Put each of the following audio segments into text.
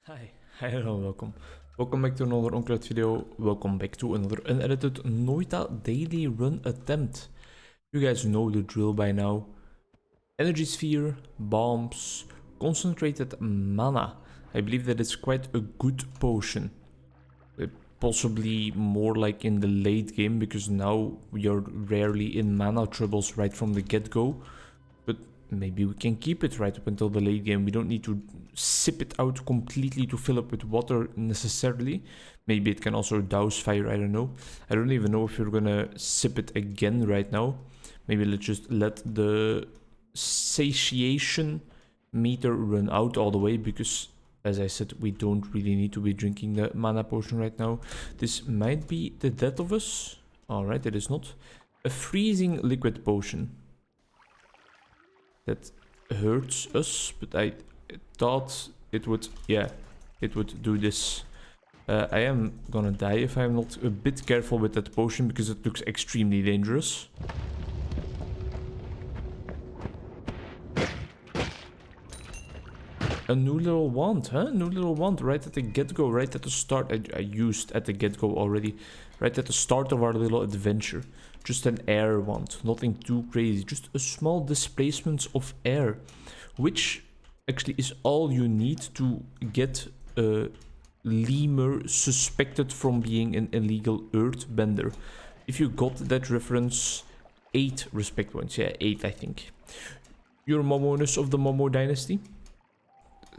Hi, hello, welcome. Welcome back to another Onkruid video. Welcome back to another unedited Noita daily run attempt. You guys know the drill by now. Energy sphere, bombs, concentrated mana. I believe that it's quite a good potion. Possibly more like in the late game, because now we are rarely in mana troubles right from the get-go. But maybe we can keep it right up until the late game. We don't need to sip it out completely to fill up with water necessarily. Maybe it can also douse fire, I don't know. I don't even know if we're gonna sip it again right now. Maybe let's just let the satiation meter run out all the way, because as I said, we don't really need to be drinking the mana potion right now. This might be the death of us. Alright, it is not. A freezing liquid potion. That hurts us, but I thought it would, yeah, it would do this. I am gonna die if I'm not a bit careful with that potion, because it looks extremely dangerous. A new little wand, huh? New little wand right at the get-go, right at the start. I used at the get-go already. Right at the start of our little adventure. Just an air wand, nothing too crazy. Just a small displacement of air. Which actually is all you need to get a lemur suspected from being an illegal earthbender. If you got that reference, 8 respect points. Yeah, 8 I think. Your momoness of the Momo dynasty.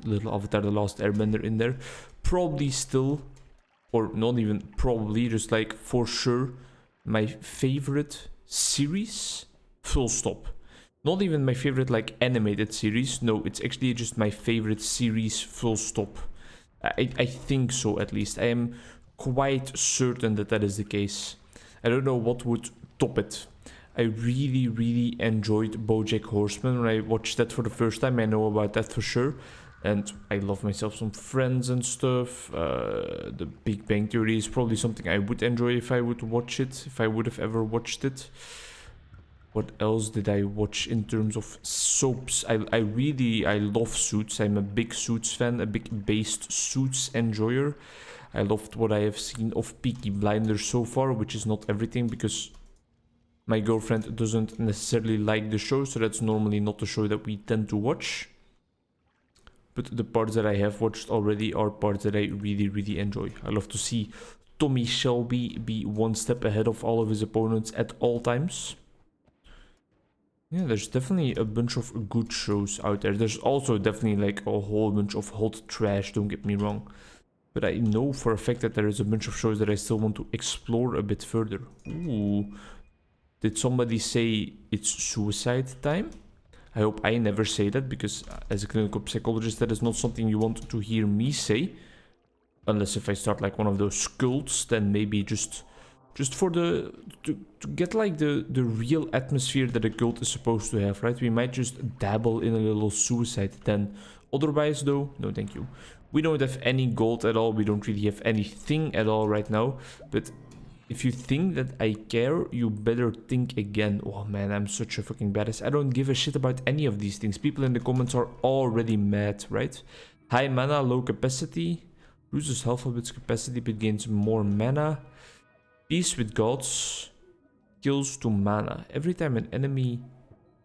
Little Avatar the Last Airbender in there. Probably still, or not even probably, just like for sure, my favorite series, full stop. Not even my favorite like animated series, no, it's actually just my favorite series, full stop. I think so, at least. I am quite certain that that is the case. I don't know what would top it. I really enjoyed BoJack Horseman when I watched that for the first time. I know about that for sure. And I love myself some Friends and stuff. The Big Bang Theory is probably something I would enjoy if I would watch it. If I would have ever watched it. What else did I watch in terms of soaps? I love Suits. I'm a big Suits fan. A big based Suits enjoyer. I loved what I have seen of Peaky Blinders so far. Which is not everything, because my girlfriend doesn't necessarily like the show. So that's normally not the show that we tend to watch. But the parts that I have watched already are parts that I really enjoy. I love to see Tommy Shelby be one step ahead of all of his opponents at all times. Yeah, there's definitely a bunch of good shows out there. There's also definitely like a whole bunch of hot trash, don't get me wrong. But I know for a fact that there is a bunch of shows that I still want to explore a bit further. Ooh. Did somebody say it's suicide time? I hope I never say that, because as a clinical psychologist, that is not something you want to hear me say. Unless if I start like one of those cults, then maybe just for the to get like the real atmosphere that a cult is supposed to have, right? We might just dabble in a little suicide then. Otherwise though, no thank you. We don't have any gold at all. We don't really have anything at all right now. But if you think that I care, you better think again. Oh man, I'm such a fucking badass. I don't give a shit about any of these things. People in the comments are already mad, right? High mana, low capacity. Loses half of its capacity but gains more mana. Peace with gods. Kills to mana. Every time an enemy...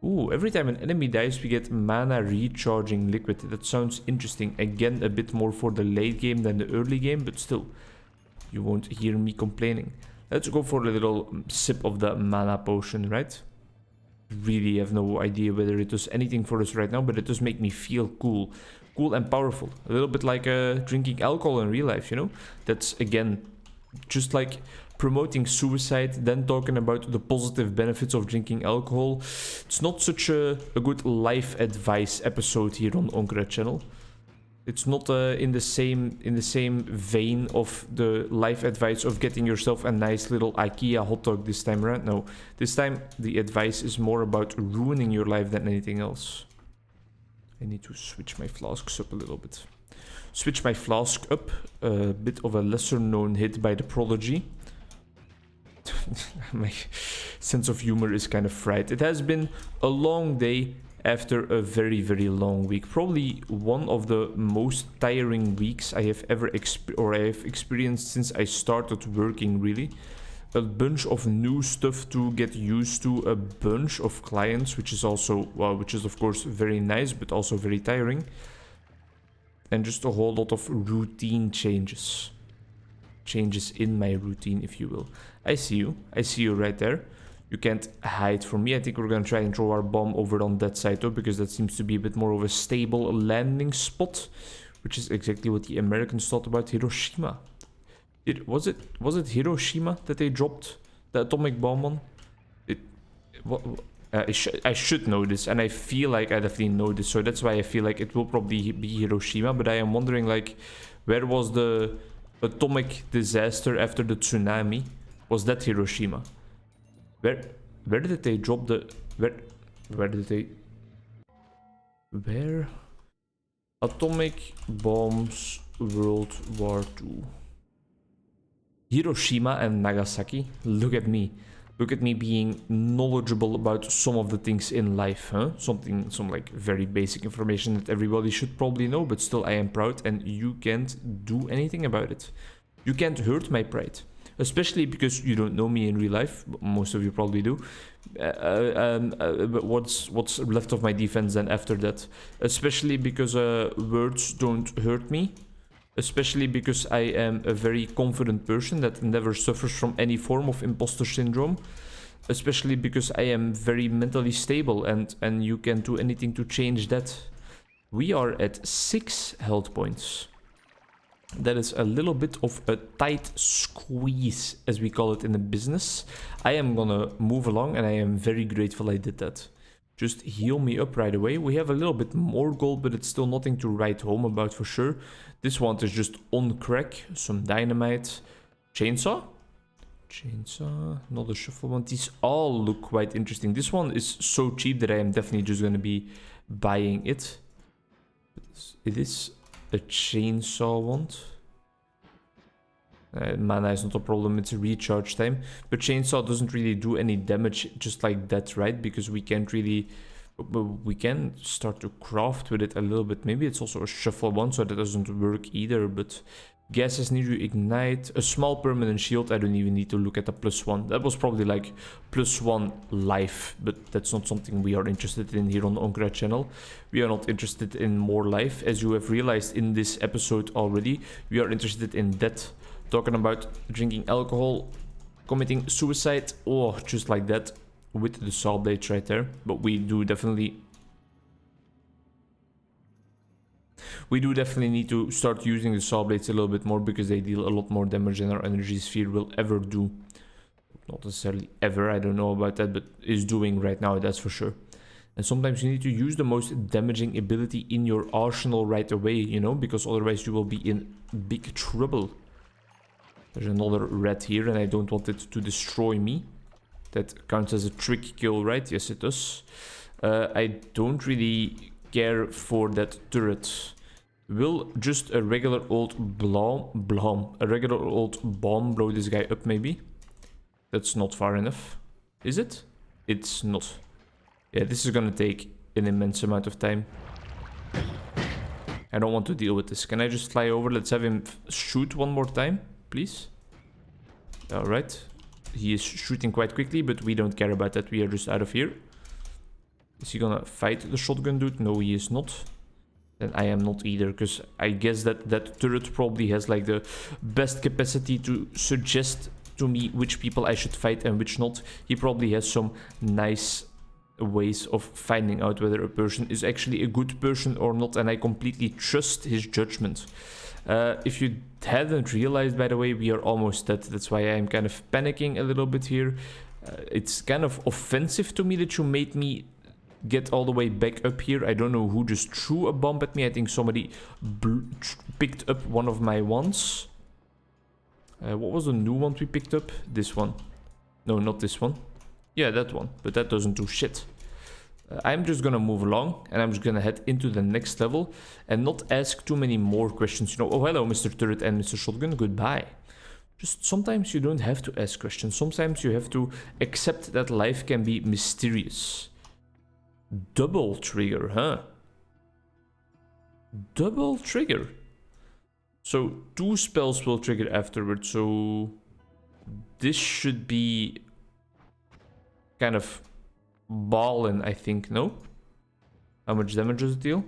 Ooh, every time an enemy dies, we get mana recharging liquid. That sounds interesting. Again, a bit more for the late game than the early game, but still. You won't hear me complaining. Let's go for a little sip of the mana potion, right? Really have no idea whether it does anything for us right now, but it does make me feel cool. Cool and powerful. A little bit like drinking alcohol in real life, you know? That's, again, just like promoting suicide, then talking about the positive benefits of drinking alcohol. It's not such a good life advice episode here on Onkruid channel. It's not in the same vein of the life advice of getting yourself a nice little IKEA hot dog this time around. No, this time the advice is more about ruining your life than anything else. I need to switch my flasks up a little bit. Switch my flask up. A bit of a lesser known hit by the Prodigy. My sense of humor is kind of fried. It has been a long day. after a very, very long week. Probably one of the most tiring weeks I have ever experienced since I started working, really. A bunch of new stuff to get used to, a bunch of clients, which is also, well, which is of course very nice, but also very tiring. And just a whole lot of routine changes. Changes in my routine, if you will. I see you right there. You can't hide from me. I think we're gonna try and throw our bomb over on that side though, because that seems to be a bit more of a stable landing spot, which is exactly what the Americans thought about Hiroshima. Was it Hiroshima that they dropped the atomic bomb on? I should know this, and I feel like I definitely know this, so that's why I feel like it will probably be Hiroshima. But I am wondering, like, where was the atomic disaster after the tsunami? Was that Hiroshima? Where did they drop the where atomic bombs World War II? Hiroshima and Nagasaki. Look at me being knowledgeable about some of the things in life, huh? Some like very basic information that everybody should probably know, but still I am proud, and you can't do anything about it. You can't hurt my pride, especially because you don't know me in real life. Most of you probably do. But what's left of my defense then after that? Especially because words don't hurt me. Especially because I am a very confident person that never suffers from any form of imposter syndrome. Especially because I am very mentally stable, and you can't do anything to change that. We are at 6 health points. That is a little bit of a tight squeeze, as we call it in the business. I am gonna move along, and I am very grateful I did that. Just heal me up right away. We have a little bit more gold, but it's still nothing to write home about for sure. This one is just on crack. Some dynamite. Chainsaw? Chainsaw. Not a shuffle one. These all look quite interesting. This one is so cheap that I am definitely just going to be buying it. It is a chainsaw wand. Mana is not a problem, it's a recharge time. But chainsaw doesn't really do any damage just like that, right? Because we can't really... we can start to craft with it a little bit. Maybe it's also a shuffle one, so that doesn't work either. But gases need to ignite. A small permanent shield, I don't even need to look at the +1. That was probably like +1 life. But that's not something we are interested in here on the Onkruid channel. We are not interested in more life. As you have realized in this episode already, we are interested in death. Talking about drinking alcohol, committing suicide, oh, just like that, with the saw blades right there. But we do definitely need to start using the saw blades a little bit more, because they deal a lot more damage than our energy sphere will ever do. Not necessarily ever, I don't know about that, but is doing right now, that's for sure. And sometimes you need to use the most damaging ability in your arsenal right away, you know, because otherwise you will be in big trouble. There's another rat here, and I don't want it to destroy me. That counts as a trick kill, right? Yes, it does. I don't really care for that turret. Will just a regular old a regular old bomb blow this guy up, maybe? That's not far enough. Is it? It's not. Yeah, this is gonna take an immense amount of time. I don't want to deal with this. Can I just fly over? Let's have him shoot one more time, please. Alright. He is shooting quite quickly, but we don't care about that. We are just out of here. Is he gonna fight the shotgun dude? No, he is not. Then I am not either, because I guess that that turret probably has like the best capacity to suggest to me which people I should fight and which not. He probably has some nice ways of finding out whether a person is actually a good person or not, and I completely trust his judgment. If you hadn't realized, by the way, we are almost dead. That's why I'm kind of panicking a little bit here. It's kind of offensive to me that you made me get all the way back up here. I don't know who just threw a bomb at me. I think somebody picked up one of my ones. What was the new one we picked up? This one. No, not this one. Yeah, that one. But that doesn't do shit. I'm just gonna move along, and I'm just gonna head into the next level and not ask too many more questions. You know, oh hello Mr. Turret and Mr. Shotgun, goodbye. Just sometimes you don't have to ask questions. Sometimes you have to accept that life can be mysterious. Double trigger, huh? Double trigger. So 2 spells will trigger afterwards, so this should be kind of ballin', I think, no? How much damage does it deal?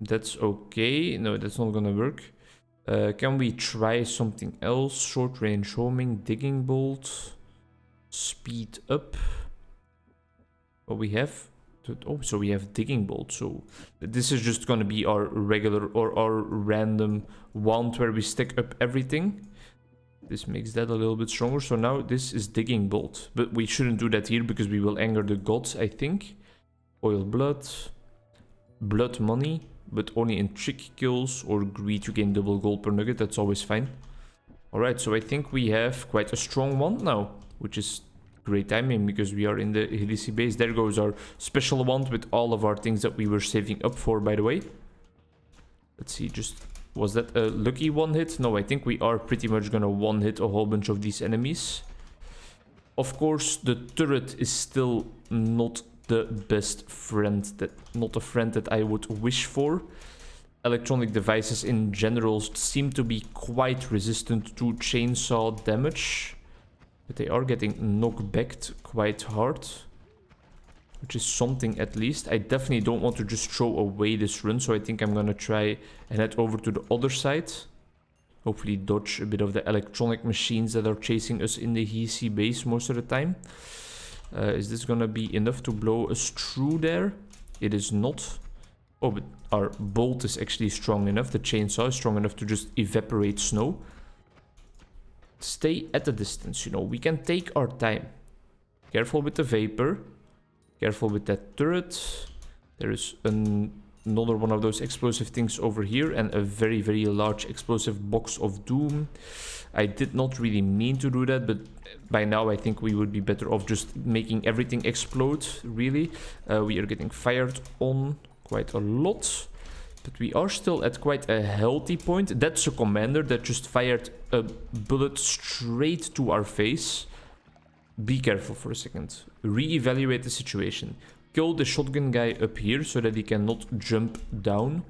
That's okay. No, that's not gonna work. Can we try something else? Short range homing, digging bolt, speed up. What we have? Oh, so we have digging bolt. So this is just gonna be our regular or our random wand where we stick up everything. This makes that a little bit stronger. So now this is digging bolt, but we shouldn't do that here because we will anger the gods, I think. Oil blood, blood money, but only in trick kills or greed you gain double gold per nugget. That's always fine. All right, so I think we have quite a strong wand now, which is great timing because we are in the Hilisi base. There goes our special wand with all of our things that we were saving up for, by the way. Let's see, just was that a lucky one hit? No, I think we are pretty much gonna one hit a whole bunch of these enemies. Of course, the turret is still not the best friend, not a friend that I would wish for. Electronic devices in general seem to be quite resistant to chainsaw damage, but they are getting knocked back quite hard, which is something at least. I definitely don't want to just throw away this run, so I think I'm gonna try and head over to the other side. Hopefully dodge a bit of the electronic machines that are chasing us in the HC base most of the time. Is this gonna be enough to blow us through there? It is not. Oh, but our bolt is actually strong enough. The chainsaw is strong enough to just evaporate snow. Stay at a distance, you know. We can take our time. Careful with the vapor. Careful with that turret. There is another one of those explosive things over here and a very, very large explosive box of doom. I did not really mean to do that, but by now I think we would be better off just making everything explode, really. We are getting fired on quite a lot, but we are still at quite a healthy point. That's a commander that just fired a bullet straight to our face. Be careful for a second. Re-evaluate the situation. Kill the shotgun guy up here so that he cannot jump down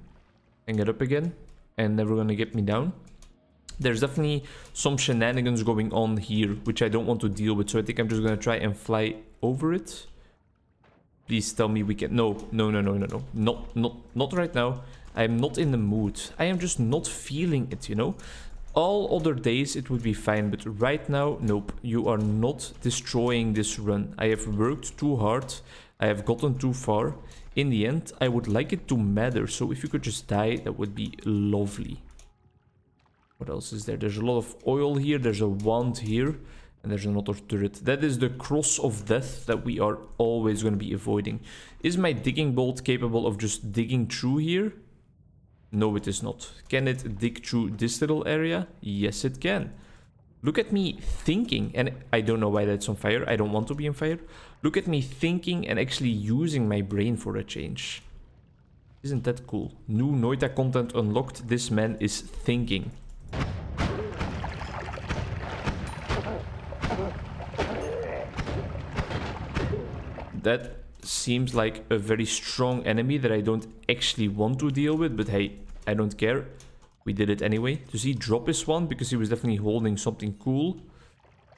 and get up again and never gonna get me down. There's definitely some shenanigans going on here which I don't want to deal with, so I think I'm just gonna try and fly over it. Please tell me we can... No. Not right now. I'm not in the mood. I am just not feeling it, you know? All other days it would be fine, but right now, nope. You are not destroying this run. I have worked too hard. I have gotten too far. In the end, I would like it to matter. So if you could just die, that would be lovely. What else is there? There's a lot of oil here. There's a wand here. And there's another turret. That is the cross of death that we are always going to be avoiding. Is my digging bolt capable of just digging through here? No, it is not. Can it dig through this little area? Yes, it can. Look at me thinking, and I don't know why that's on fire. I don't want to be on fire. Look at me thinking and actually using my brain for a change. Isn't that cool? New Noita content unlocked. This man is thinking. That seems like a very strong enemy that I don't actually want to deal with, but hey, I don't care. We did it anyway. Does he drop his one? Because he was definitely holding something cool.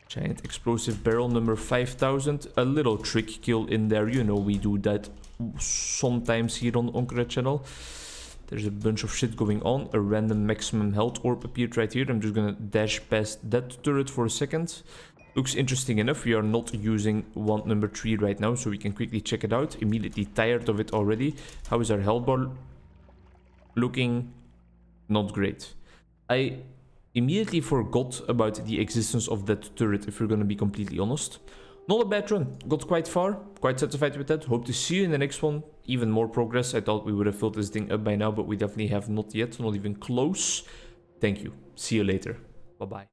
Giant explosive barrel number 5000. A little trick kill in there. You know, we do that sometimes here on Onkruid channel. There's a bunch of shit going on. A random maximum health orb appeared right here. I'm just gonna dash past that turret for a second. Looks interesting enough. We are not using wand number 3 right now, so we can quickly check it out. Immediately tired of it already. How is our health bar looking? Not great. I immediately forgot about the existence of that turret, if we're gonna be completely honest. Not a bad run. Got quite far. Quite satisfied with that. Hope to see you in the next one. Even more progress. I thought we would have filled this thing up by now, but we definitely have not yet. Not even close. Thank you. See you later. Bye-bye.